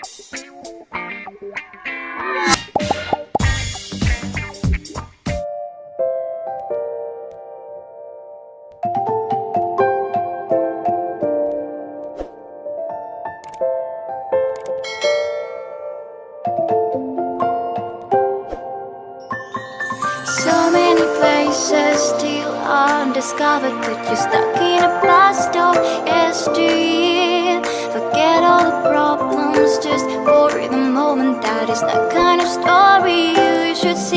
So many places still undiscovered, but you're stuck in a blast of yesteryear. Forget all the problems just for the moment. That is the kind of story you should see.